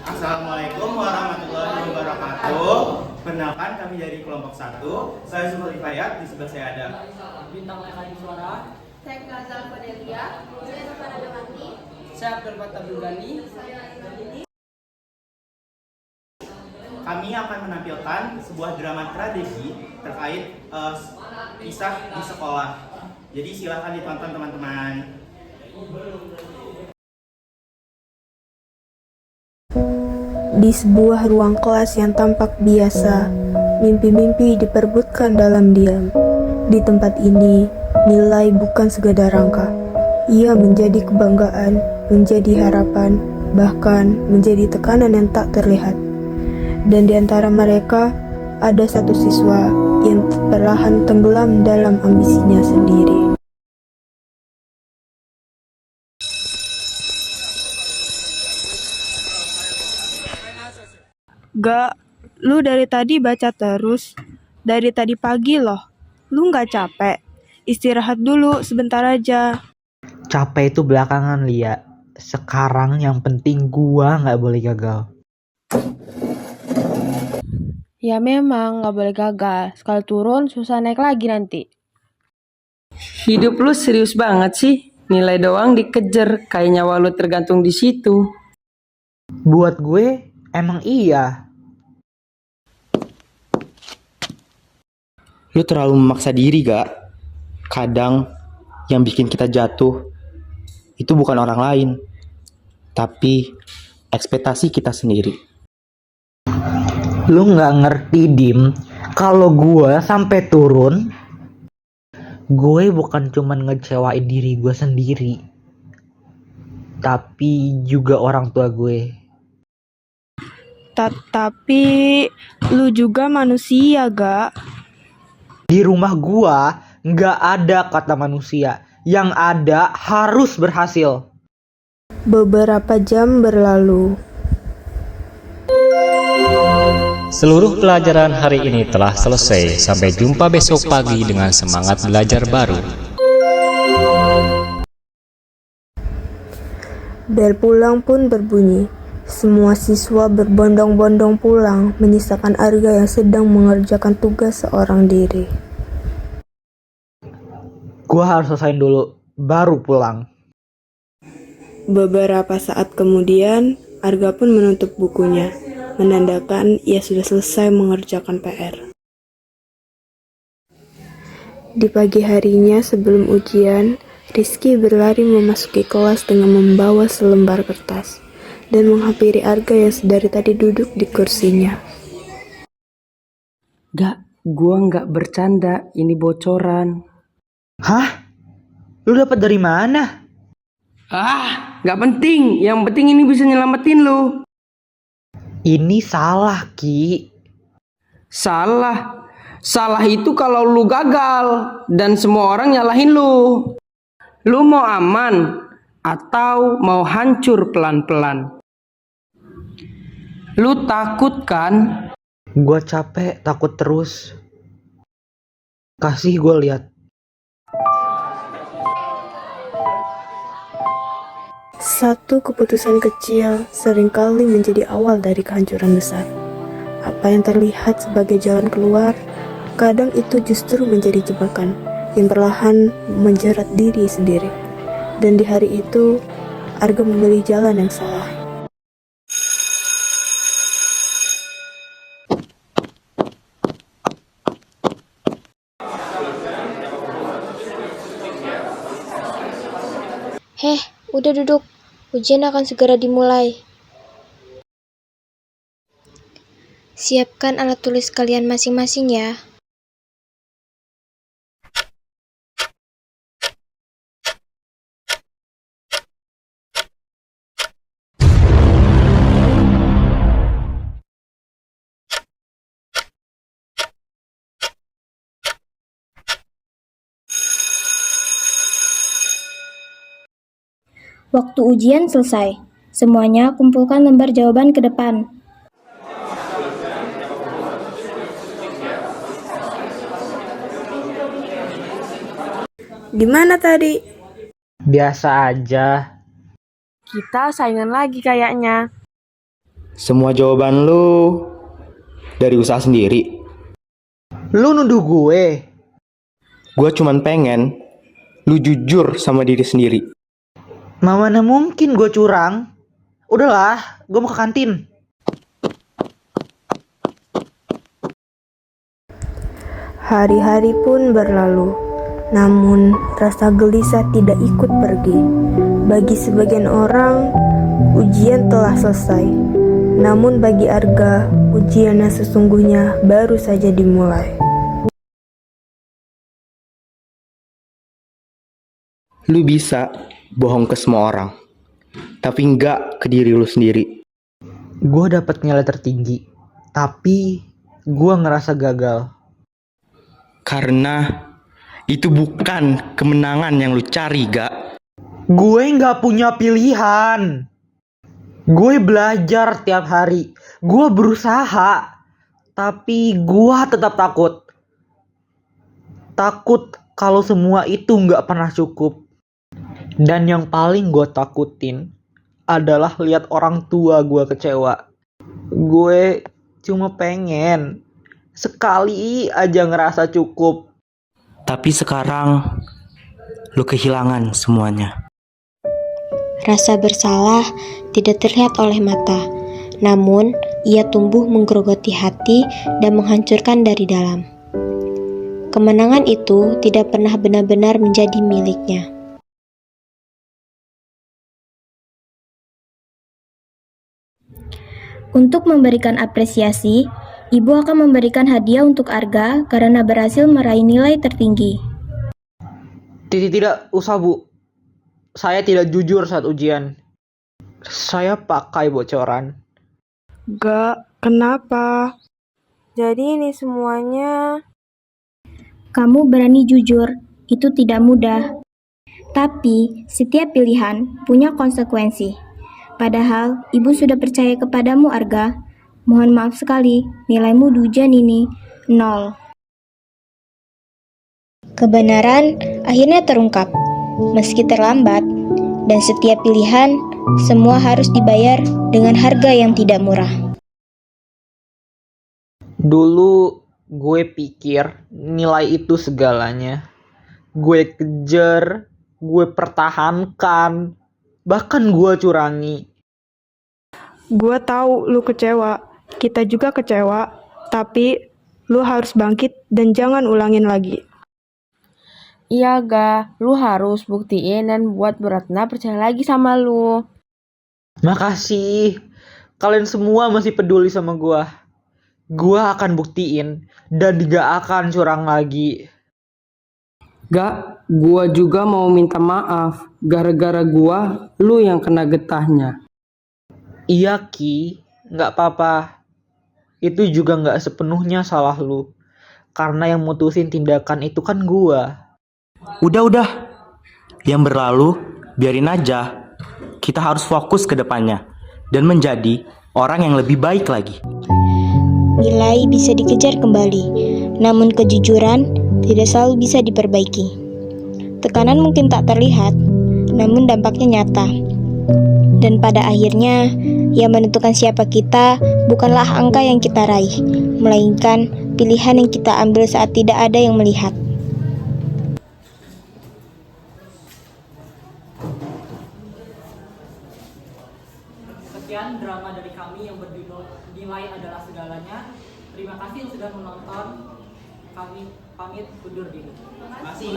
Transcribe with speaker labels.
Speaker 1: Assalamualaikum warahmatullahi wabarakatuh. Perkenalkan kami dari kelompok 1. Saya Zulfan Fayat, di sebelah saya ada
Speaker 2: Bintang Lekadi Suara.
Speaker 3: Saya Nazal Cornelia. Saya Nafara Damati.
Speaker 2: Saya Abdul Fattah Abdulghani.
Speaker 3: Saya Ini.
Speaker 1: kami akan menampilkan sebuah drama tragedi terkait kisah di sekolah. Jadi silakan ditonton teman-teman.
Speaker 4: Di sebuah ruang kelas yang tampak biasa, mimpi-mimpi diperebutkan dalam diam. Di tempat ini, nilai bukan sekadar angka. Ia menjadi kebanggaan, menjadi harapan, bahkan menjadi tekanan yang tak terlihat. Dan di antara mereka, ada satu siswa yang perlahan tenggelam dalam ambisinya sendiri. Gak, lu dari tadi baca terus. Dari tadi pagi loh. Lu gak capek? Istirahat dulu sebentar aja.
Speaker 5: Capek itu belakangan, Lia. Sekarang yang penting gua nggak boleh gagal.
Speaker 6: Ya memang gak boleh gagal. Sekali turun susah naik lagi nanti.
Speaker 2: Hidup lu serius banget sih. Nilai doang dikejar, kayak nyawa lu tergantung di situ.
Speaker 5: Buat gue, emang iya.
Speaker 1: Lu terlalu memaksa diri gak? Kadang yang bikin kita jatuh itu bukan orang lain, tapi ekspektasi kita sendiri.
Speaker 5: Lu nggak ngerti, Dim. Kalau gue sampai turun, gue bukan cuman ngecewain diri gue sendiri, tapi juga orang tua gue.
Speaker 4: Tapi lu juga manusia, gak?
Speaker 5: Di rumah gue nggak ada kata manusia. Yang ada harus berhasil.
Speaker 4: Beberapa jam berlalu.
Speaker 7: Seluruh pelajaran hari ini telah selesai. Sampai jumpa besok pagi dengan semangat belajar baru.
Speaker 4: Bel pulang pun berbunyi. Semua siswa berbondong-bondong pulang, menyisakan Arga yang sedang mengerjakan tugas seorang diri.
Speaker 5: Gue harus selesaiin dulu, baru pulang.
Speaker 4: Beberapa saat kemudian, Arga pun menutup bukunya, menandakan ia sudah selesai mengerjakan PR. Di pagi harinya sebelum ujian, Rizky berlari memasuki kelas dengan membawa selembar kertas dan menghampiri Arga yang dari tadi duduk di kursinya.
Speaker 2: Gak, gua nggak bercanda, ini bocoran.
Speaker 5: Hah? Lu dapat dari mana?
Speaker 2: Gak penting, yang penting ini bisa nyelamatin lu.
Speaker 5: Ini salah, Ki.
Speaker 2: Salah itu kalau lu gagal dan semua orang nyalahin lu. Lu mau aman atau mau hancur pelan-pelan? Lu takut kan?
Speaker 5: Gua capek, takut terus. Kasih gue lihat.
Speaker 4: Satu keputusan kecil seringkali menjadi awal dari kehancuran besar. Apa yang terlihat sebagai jalan keluar, kadang itu justru menjadi jebakan yang perlahan menjerat diri sendiri. Dan di hari itu, Arga memilih jalan yang salah.
Speaker 8: Heh, udah duduk. Ujian akan segera dimulai. Siapkan alat tulis kalian masing-masing ya. Waktu ujian selesai. Semuanya kumpulkan lembar jawaban ke depan.
Speaker 4: Gimana tadi?
Speaker 5: Biasa aja.
Speaker 6: Kita saingan lagi kayaknya.
Speaker 1: Semua jawaban lu dari usaha sendiri.
Speaker 5: Lu nuduh gue.
Speaker 1: Gue cuman pengen lu jujur sama diri sendiri.
Speaker 5: Mana mungkin gue curang. Udahlah, gue mau ke kantin.
Speaker 4: Hari-hari pun berlalu, namun rasa gelisah tidak ikut pergi. Bagi sebagian orang, ujian telah selesai. Namun bagi Arga, ujian yang sesungguhnya baru saja dimulai.
Speaker 1: Lu bisa bohong ke semua orang, tapi nggak ke diri lu sendiri.
Speaker 5: Gue dapet nilai tertinggi, tapi gue ngerasa gagal.
Speaker 1: Karena itu bukan kemenangan yang lu cari, Gak.
Speaker 5: Gue nggak punya pilihan. Gue belajar tiap hari. Gue berusaha, tapi gue tetap takut. Takut kalau semua itu nggak pernah cukup. Dan yang paling gue takutin adalah lihat orang tua gue kecewa. Gue cuma pengen sekali aja ngerasa cukup.
Speaker 1: Tapi sekarang lu kehilangan semuanya.
Speaker 8: Rasa bersalah tidak terlihat oleh mata, namun ia tumbuh menggerogoti hati dan menghancurkan dari dalam. Kemenangan itu tidak pernah benar-benar menjadi miliknya. Untuk memberikan apresiasi, ibu akan memberikan hadiah untuk Arga karena berhasil meraih nilai tertinggi.
Speaker 5: Tidak usah bu. Saya tidak jujur saat ujian. Saya pakai bocoran.
Speaker 4: Gak, kenapa? Jadi ini semuanya...
Speaker 8: Kamu berani jujur, itu tidak mudah. Tapi setiap pilihan punya konsekuensi. Padahal ibu sudah percaya kepadamu Arga. Mohon maaf sekali, nilaimu di ujian ini 0. Kebenaran akhirnya terungkap, meski terlambat, dan setiap pilihan semua harus dibayar dengan harga yang tidak murah.
Speaker 5: Dulu gue pikir nilai itu segalanya. Gue kejar, gue pertahankan, bahkan gue curangi.
Speaker 4: Gue tahu lu kecewa, kita juga kecewa, tapi lu harus bangkit dan jangan ulangin lagi.
Speaker 6: Iya ga, lu harus buktiin dan buat Bu Ratna percaya lagi sama lu.
Speaker 5: Makasih, kalian semua masih peduli sama gue. Gue akan buktiin dan gak akan curang lagi.
Speaker 2: Gak, gua juga mau minta maaf. Gara-gara gua, lu yang kena getahnya.
Speaker 5: Iya Ki, gak apa-apa. Itu juga gak sepenuhnya salah lu. Karena yang mutusin tindakan itu kan gue.
Speaker 1: Udah. Yang berlalu, biarin aja. Kita harus fokus ke depannya dan menjadi orang yang lebih baik lagi.
Speaker 8: Nilai bisa dikejar kembali, namun kejujuran tidak selalu bisa diperbaiki. Tekanan mungkin tak terlihat, namun dampaknya nyata. Dan pada akhirnya, yang menentukan siapa kita bukanlah angka yang kita raih, melainkan pilihan yang kita ambil saat tidak ada yang melihat.
Speaker 5: Sekian drama dari kami yang berjudul Nilai Adalah Segalanya. Terima kasih yang sudah menonton. Kami pamit undur diri. Terima kasih.